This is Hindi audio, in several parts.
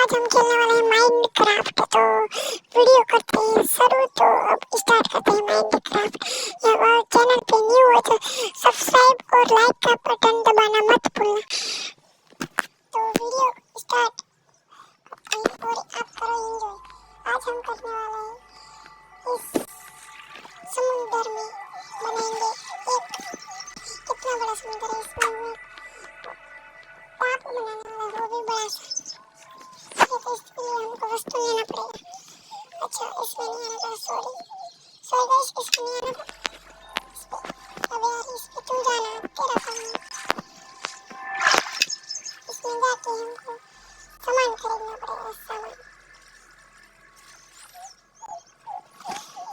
आज हम खेलने वाले हैं माइनक्राफ्ट। तो वीडियो करते हैं शुरू। तो अब स्टार्ट करते हैं माइनक्राफ्ट। ये चैनल पे न्यू हो तो सब्सक्राइब और लाइक का बटन दबाना मत भूलना। तो वीडियो स्टार्ट करते हैं और आप करो एंजॉय। आज हम करने वाले हैं इस समुंदर में बनाएंगे एक, कितना बड़ा समुंदर है, इसमें टापू बनाने वाला है, वो भी बड़ा सा। तो इसके लिए हमको वस्तु लेना पड़ेगा। अच्छा इसमें नहीं आना था, सॉरी गाइस, इसमें नहीं आना था। अब यार इस पे तुम जाना, तेरा काम है। इसमें जाके हमको सामान खरीदना पड़ेगा।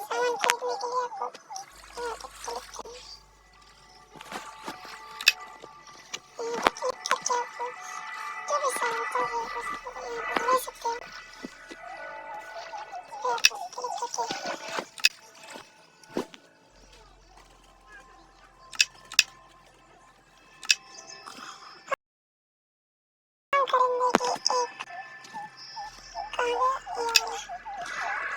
सामान खरीदने के लिए आपको यहाँ पे क्लिक करना है। यहाँ पे क्लिक करके आपको जो भी सामान चाहिए उसको यहाँ पे ले सकते हो। क्लिक करके करेंगे कि एक कहाँ गया ये वाला,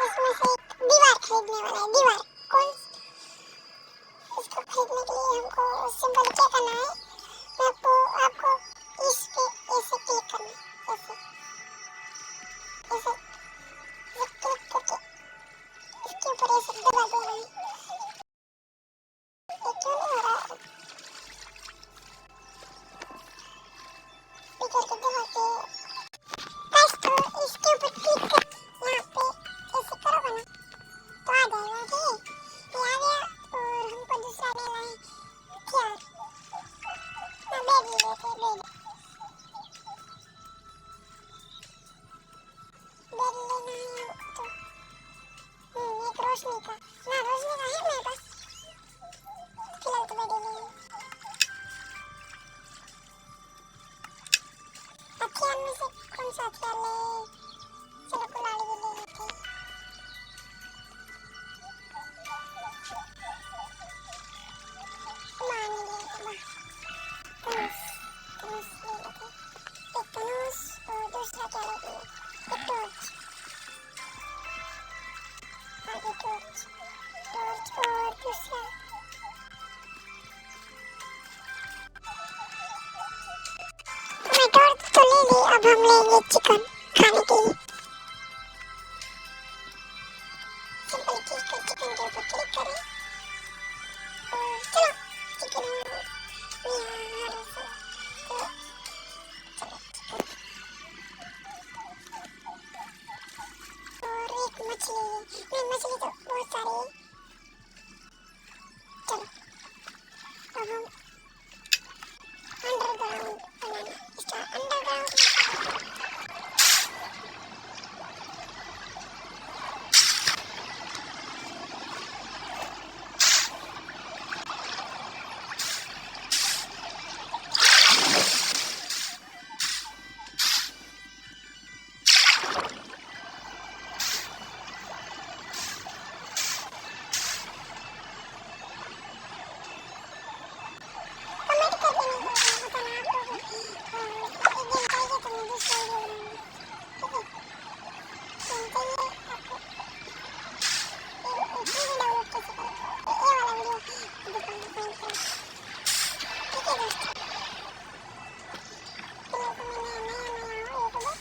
इसमें से एक दीवार खरीदने वाला है। दीवार कौन, इसको खरीदने के लिए हमको सिंपल क्या करना है, मैं आपको इस पे ऐसे क्लिक करना है, ऐसे क्लिक करके इसके ऊपर ऐसे दबा देना है। ये क्यों नहीं हो रहा है, ये करके दबा के बस। तो इसके ऊपर क्लिक कर, यहाँ पे ऐसे करोगे ना तो आ जाएगा। ठीक है, ये आ गया। और हमको दूसरा लेना है क्या, बेड ले लेते हैं। बेड लेना है हमको। तो एक रोशनी का ना, रोशनी का है मेरे पास, फिलहाल तो बेड ही लेंगे। हथियार में से कौन सा हथियार ले, चलो कुल्हाड़ी भी ले लेते हैं। मान ही लेते हैं, धनुष, धनुष ले लेते हैं। एक धनुष और दूसरा क्या लेते हैं, एक टॉर्च। आगे टॉर्च, टॉर्च और दूसरा मैं टॉर्च तो ले ली। अब हम लेंगे चिकन खाने के लिए। सिंपल क्लिक कर चिकन के ऊपर क्लिक करें और चलो चिकन में आ रहा है। तो चलो चिकन और एक मछली नहीं, मछली तो बहुत सारी है। चलो अब हम अंडरग्राउंड बनाना स्टार्ट। अंडरग्राउंड कमेंट करके नहीं बताना आप लोग। एक गेम चाहिए तो मैं दूसरा वीडियो बनाऊंगी। ठीक है, गेम चाहिए आपको, ये फ्री में डाउनलोड कैसे करें, ये वाला वीडियो दिखाऊंगा माइनक्राफ्ट। ठीक है दोस्तों, फिलहाल तो मैं नया हूँ यूट्यूबर,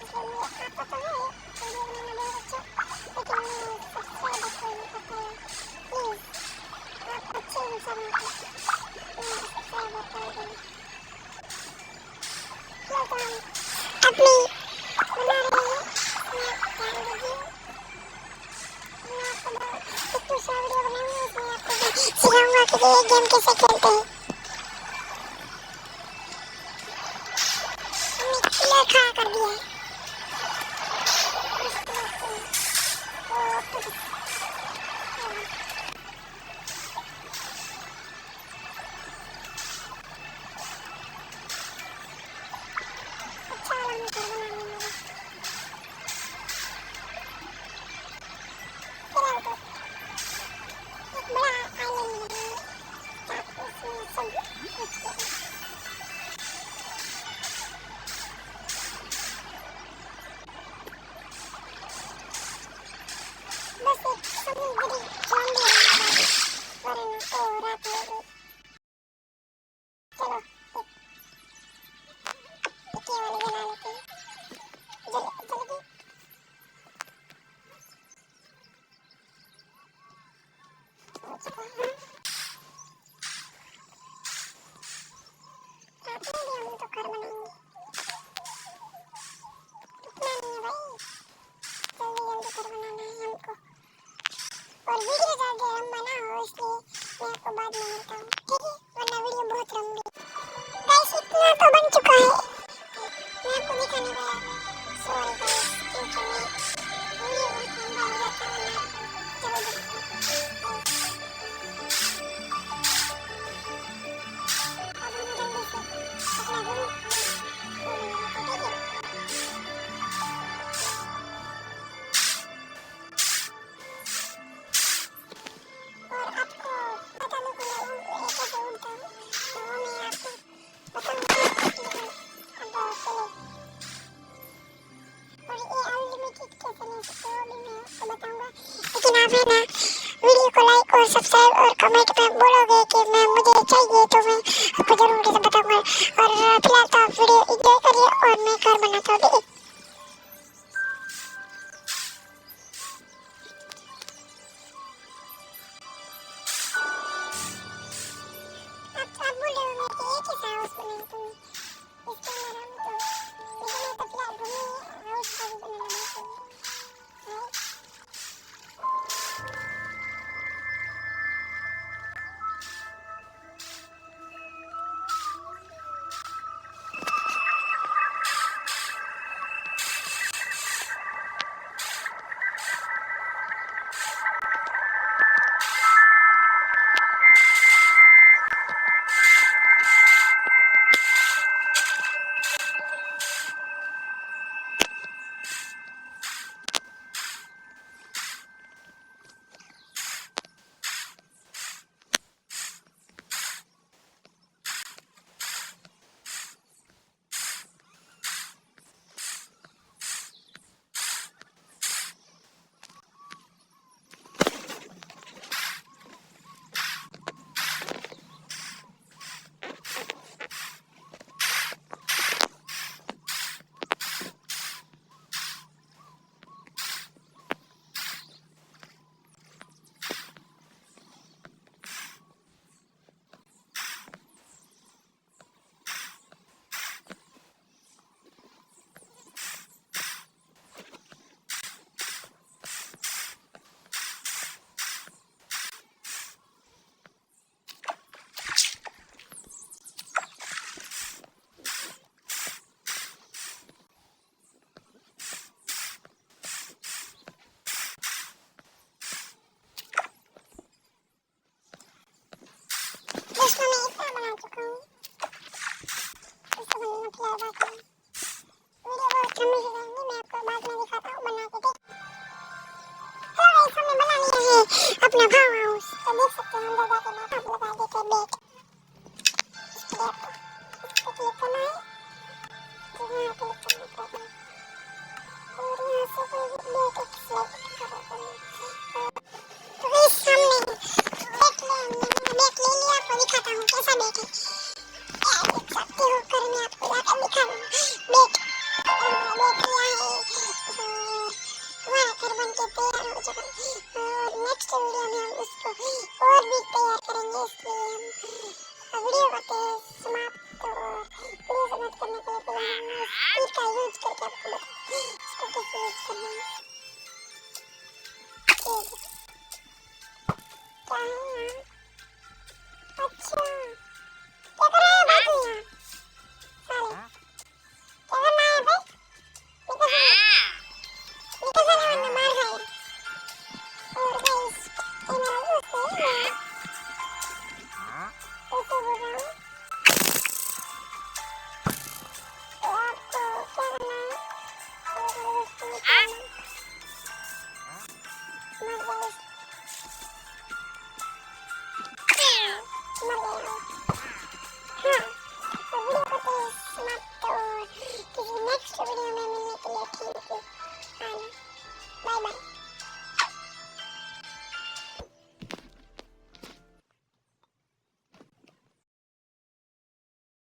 इसलिए मुझे आता तो है वीडियो बनाना बहुत अच्छा, लेकिन मैं सब्सक्राइबर कोई नहीं करता है। प्लीज़ आप अच्छे इंसान हो तो मेरा सब्सक्राइबर कर देना। फिलहाल तो हम अपनी बना रहे हैं, इसमें आप ध्यान दीजिए। मैं आपको एक दूसरा वीडियो बनाऊंगी, उसमें आपको सिखाऊंगा कि ये गेम कैसे खेलते हैं। हमने किलर खड़ा कर दिया है। इसको देखते हैं, वो ऑक्टोपस अच्छा वाला मैं घर बनाने लगा। फिलहाल तो एक बड़ा आइलैंड बनाएंगे ताकि उसमें सब कुछ करें। नहीं गया, सॉरी गाइस, क्योंकि मैं वीडियो बहुत लंबा हो जाता है ना, चलो अब हम जल्दी से अपना रूम ठीक है। और आपको बता दूं कि मैं कैसे उड़ता हूँ, तो वो मैं आपको बताऊंगा, लेकिन अब पहले और ये अनलिमिटेड कैसे ले सकते हो भी मैं आपको बताऊंगा, लेकिन आप है ना वीडियो को लाइक और सब्सक्राइब और कमेंट में बोलोगे कि मैं मुझे चाहिए तो मैं आपको जरूर से बताऊंगा। और फिलहाल तो आप वीडियो एंजॉय करिए और मैं घर बनाता हूँ, ठीक है। आप बोल रहे होंगे कि ये कैसा हाउस बनाया तुमने, इसके अंदर हम तो, लेकिन मैं तो फिलहाल रूम में हाउस का भी बनाना चाहती हूँ। दोस्तों मैं इतना बना चुका हूँ, इसको बनने में फिलहाल बाकी है। वीडियो बहुत लंबी हो जाएंगी, मैं आपको बाद में दिखाता हूँ बना के, ठीक। हेलो गाइस, हमने बना लिया है अपना फार्म हाउस, तो देख सकते हैं अंदर जाके मैं आप लगा देते बेट, इस पे आपको क्लिक करना है, तो यहाँ क्लिक करना पड़ेगा और यहाँ से कोई भी बेट एक सिलेक्ट कर देते हैं। तो गाइस हमने बेट ले लिया, आपको दिखाता हूँ कैसा बेट है, देख सकते हो, कर मैं आपको जाकर दिखा रहा हूँ बेट, बेट लिया है और हमारा घर बन के तैयार हो चुका है। और नेक्स्ट वीडियो में हम इसको और भी तैयार करेंगे, इसलिए हम वीडियो करते हैं समाप्त। और वीडियो समाप्त करने के लिए पहले हम स्पीड का यूज करके आपको बताते हैं इसको कैसे यूज करना है। क्या है